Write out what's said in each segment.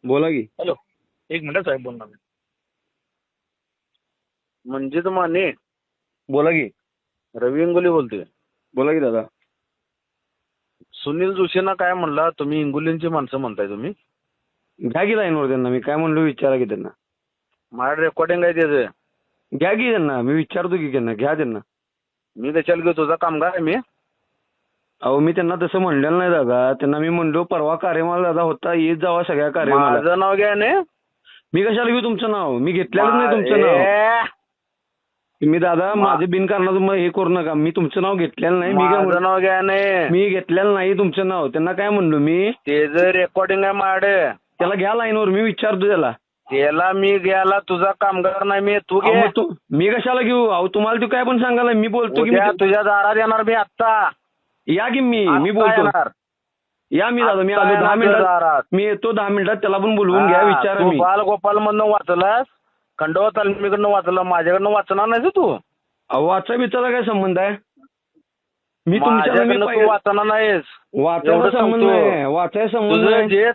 बोला की. हॅलो, एक मिनिट साहेब बोलणार. म्हणजे माने बोला की. रवी इंगोले बोलतोय. बोला की दादा. सुनील जोशींना काय म्हणला तुम्ही? इंगोलींची माणसं म्हणताय तुम्ही. घ्या की लाईनवर त्यांना. मी काय म्हणलो विचारा की त्यांना. माझं रेकॉर्डिंग आहे त्याचं. घ्या की त्यांना. मी विचारतो की त्यांना. घ्या त्यांना. मी त्याच्याला घेऊ, तुझा कामगार आहे मी. अहो मी त्यांना तसं म्हणलेलं नाही दादा. त्यांना मी म्हणलो परवा कार्यमाल दादा होता, येत जावा सगळ्या कार्यमाला. माझं नाव घ्या ने. मी कशाला घेऊ तुमचं नाव? मी घेतलेलंच नाही तुमचं नाव. मी दादा माझं बिनकारणाचं मग हे करू नका. मी तुमचं नाव घेतलेलं नाही. माझं नाव घ्या ने. मी घेतलेलं नाही तुमचं नाव. त्यांना काय म्हणलो मी? त्याचं रेकॉर्डिंग आहे माझ्याकडे. त्याला घ्या लाईनवर. मी विचारतो त्याला मी घ्यायला तुझा कामगार नाही मी. तू घे. मी कशाला घेऊ? अहो तुम्हाला तू काय पण सांगायला. मी बोलतो की तुझ्या दारात येणार मी आत्ता. या की मी बोलतो. या मी दादा. मी आलो 10 मिनिटात. मी येतो 10 मिनिटात. त्याला पण बोलवून घ्या. विचारा. मी बालगोपाल मधनं वाचलास, खंडोबा तालमीकडनं वाचला, माझ्याकडनं वाचणार नाही तू. अहो वाचा बिचारा काय संबंध आहे? मी माझ्याकडनं तू वाचणार नाहीस. वाचायचा संबंध नाही. वाचायचा संबंध तुझं नाही. जे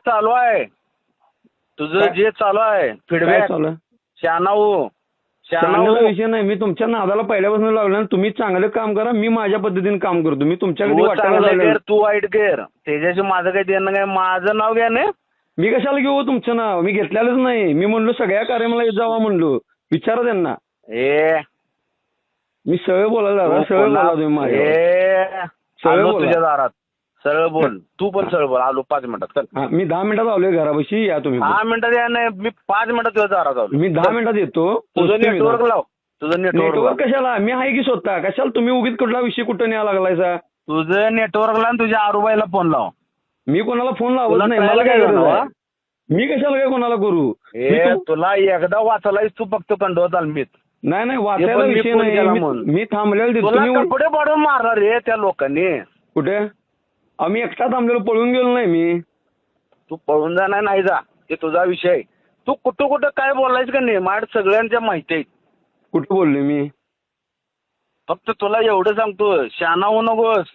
चालू आहे, फीडबॅक शहाणाऊ विषय नाही. मी तुमच्या नादाला पहिल्यापासून लावला. तुम्ही चांगलं काम करा. मी माझ्या पद्धतीने काम करतो. मी तुमच्याकडे तू वाईट कर. त्याच्याशी माझं काही देणं काय. माझं नाव घ्या ना. मी कशाला घेऊ तुमचं नाव? मी घेतलेलंच नाही. मी म्हणलो सगळ्या कार्यक्रमाला येत जावा म्हणलो. विचारा त्यांना. मी सरळ बोलायला सरळ बोला तुम्ही माझ्या. सरळ तुझ्या दारात सरळ बोल. तू पण सरळ बोल. आलो 5 मिनिटात. मी 10 मिनिटात आलोय घरापाशी. या तुम्ही. 10 मिनिटात या नाही. मी 5 मिनिटात तुझ्या दारात आलो. मी 10 मिनिटात येतो. तुझं नेटवर्क लाव. तुझं नेटवर्क कशाला? मी आहे की स्वतः. कशाला तुम्ही उगीच कुठला विषय कुठं न्यायला लागलायसा? तुझं नेटवर्क लाव. तुझ्या आरूबाईला फोन लाव. मी कोणाला फोन लावत नाही. मला काय करणार? मी कशाला काय कोणाला करू? तुला एकदा वाचलायस तू फक्त खंडोबा तालमीत. नाही वाचायला विषय नाही. मी थांबलेलो. कपडे पाडून मारला रे त्या लोकांनी. कुठे? आम्ही एकटा थांबलेलो. पळून गेलो नाही मी. तू पळून जाणार नाही जा. ते तुझा विषय. तू कुठं काय बोलायचं का नाही? माझ्या सगळ्यांच्या माहिती आहे. कुठं बोलले मी? फक्त तुला एवढं सांगतो, शहाणा होऊ नकोस.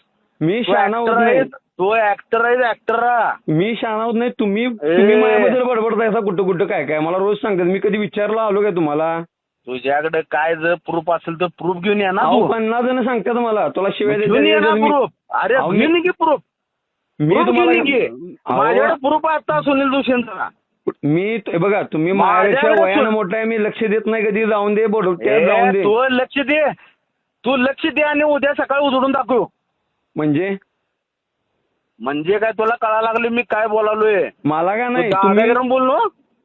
मी शहाणा होत नाही. तू ऍक्टर आहे. ऍक्टर. मी शहाणा होत नाही. तुम्ही माझ्याबद्दल बडबडतायसा कुठं काय मला रोज सांगतात. मी कधी विचारला आलो काय तुम्हाला? तुझ्याकडे काय जर प्रूफ असेल तर प्रूफ घेऊन ये ना. 50 जण सांगतात मला. तुला शिवाय प्रूफ. अरे घेऊन की प्रूफ. मी माझ्याकडे प्रूफ आहे आता सुनील जोशींचा. मी बघा तुम्ही माझ्या वयानं मोठा आहे. मी लक्ष देत नाही कधी. जाऊन दे जाऊन दे. तू लक्ष दे आणि उद्या सकाळी उजडून दाखव. म्हणजे काय तुला कळायला लागले मी काय बोलालोय? मला काय नाही. दादागिरी बोललो.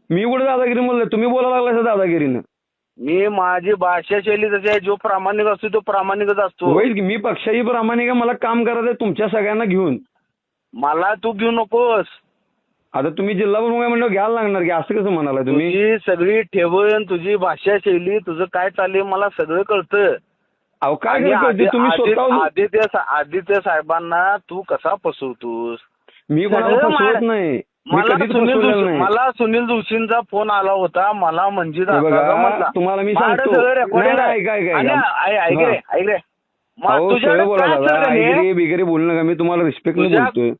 मी कुठे दादागिरी बोललोय? तुम्ही बोलायला लागलाय दादागिरीनं. मी माझी भाषा शैली जशी आहे. जो प्रामाणिक असतो तो प्रामाणिकच असतो. मी पक्षाही प्रामाणिक आहे. मला काम करायचं तुमच्या सगळ्यांना घेऊन. मला तू घेऊ नकोस. आता तुम्ही जिल्हा प्रमुख म्हणलं घ्यायला लागणार की असं कसं म्हणाला तुम्ही? तुझी सगळी ठेवण, तुझी भाषा शैली, तुझं काय चाललंय मला सगळं कळतं. अहो काय तुम्ही स्वतः आदित्य साहेबांना तू कसा फसवतोस? मी कोणाला फसवत नाही. मला सुनील जोशींचा फोन आला होता. मला म्हणजे तुम्हाला मी सांगतो बिगरे बोलू नका. मी तुम्हाला रिस्पेक्ट बोलतोय.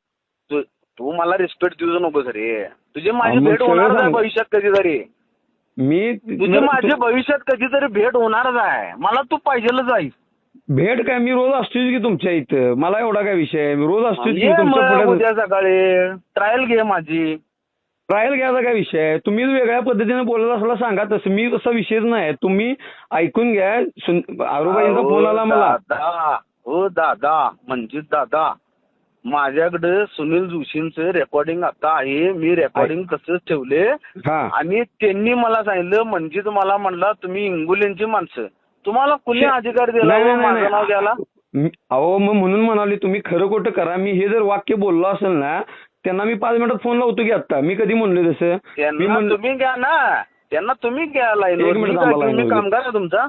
तू मला रिस्पेक्ट देऊ नकोस रे. तुझी माझी भेट होणारच आहे भविष्यात कधीतरी. तुझी माझी भविष्यात कधीतरी भेट होणारच आहे. मला तू पाहिजेलच आहे. भेट काय? मी रोज असतोच की तुमच्या इथं. मला एवढा काय विषय? मी रोज असतोच की तुमच्या. उद्या सकाळी ट्रायल घे माझी. ट्रायल घ्यायचा काय विषय? तुम्ही वेगळ्या पद्धतीने बोलत असला सांगा तसं. मी तसा विषयच नाही. तुम्ही ऐकून घ्या. आरूबाईंचा फोन आला मला. हो दादा म्हणजे दादा माझ्याकडे सुनील जोशींचं रेकॉर्डिंग आता आहे. मी रेकॉर्डिंग तसंच ठेवले आणि त्यांनी मला सांगितलं म्हणजे तुम्हाला म्हणला तुम्ही इंगोलींची माणसं. तुम्हाला कुणी अधिकार दिला माझं नाव घ्यायला? अहो मग म्हणून म्हणाले तुम्ही खरं खोटं करा. मी हे जर वाक्य बोललो असेल ना त्यांना मी 5 मिनिटात फोन लावतो की आता. मी कधी म्हणलो तसं? तुम्ही घ्या ना. त्यांना तुम्ही घ्या लाईन. कामगार आहे तुमचा.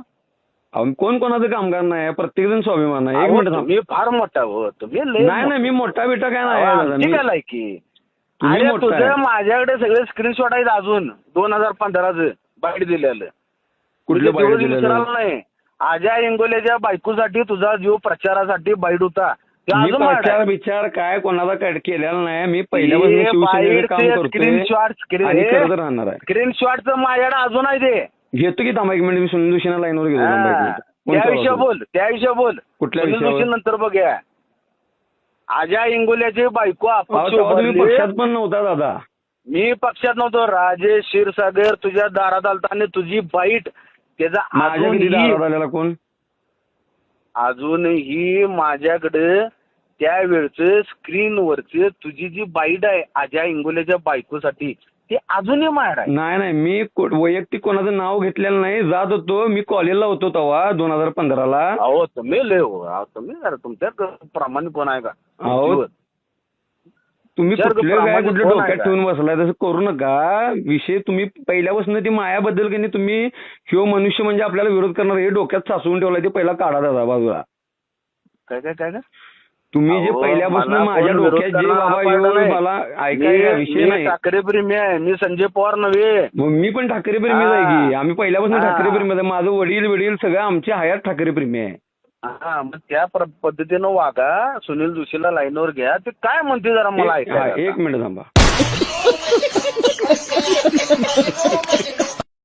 कोण कोणाचं कामगार नाही. प्रत्येक जण स्वाभिमान आहे. 1 मिनिट. मी फार मोठा हो. तुम्ही नाही मी मोठा बिटा काय नाही. काय लायकी तुझं माझ्याकडे सगळे स्क्रीनशॉट आहेत अजून 2015चं बाईट दिलेलं. कुठलं नाही. अजय इंगोलेच्या बायकोसाठी तुझा जीव प्रचारासाठी बाईट होता. ते मी अजून माड प्रचार आहे. विचार काय कोणाला केलेला नाही. मी पहिल्यापासून शिवसेनेचं काम करतोय स्क्रीनशॉट आणि करत राहणार आहे. स्क्रीनशॉटचं माझ्याकडे अजून आहे ते. घेतो की थांबा एक मिनिट, मी सुनील जोशीना लाईनवर घेतो थांबा एक मिनिट. कोण त्याविषयी चालवतंय? बोल, त्याविषयी बोल. कुठल्या सुनील विषयावर? जोशी नंतर बघूया. अजय इंगोल्याची बायको अहो, अपक्ष तेव्हा तुम्ही उभारली. पक्षात पण नव्हता दादा. मी पक्षात नव्हतो. राजेश क्षीरसागर तुझ्या दारात आलता आणि तुझी बाईट त्याचा माझ्या किती दारात आलेला कोण? अजूनही माझ्याकडे त्यावेळचं स्क्रीनवरच तुझी जी बाईट आहे अजय इंगोल्याच्या बायकोसाठी ते अजूनही माझ्याकडे आहे. नाही नाही, मी वैयक्तिक कोणाचं नाव घेतलेलं नाही. जात होतो मी कॉलेजला होतो तेव्हा 2015ला. अहो तुम्ही लय हो. अहो, तुम्ही जरा तुमच्यात प्रामाणिकपणा आहे का? अहो तुम्ही जर कुठले काय प्रामाणिक कुठले कोण आहे डोक्यात का? ठेवून बसलाय तसं करू नका. विषय तुम्ही पहिल्यापासून ती मायाबद्दल की नाही तुम्ही ह्यो मनुष्य म्हणजे आपल्याला विरोध करणार हे डोक्यात साचवून ठेवलाय ते पहिला काढा दादा बाजूला. काय काय काय काय तुम्ही जे अहो, पहिल्यापासून मला माझ्या कोण विरोध डोक्यात जे करणार बाबा हा ह्यो पाहिला नाही. मला ऐकायचा विषय मी नाही. ठाकरे प्रेमी आहे. मी संजय पवार नव्हे. मग मी पण ठाकरे प्रेमीच आहे की. आम्ही पहिल्यापासून ठाकरे प्रेमी आहे. माझं वडील सगळं आमचे हयात ठाकरे प्रेमी आहे. हा मग त्या पद्धतीनं वागा. सुनील जोशीला लाईनवर घ्या. ते काय म्हणते जरा मला हा, ऐकायला. एक मिनिट थांबा.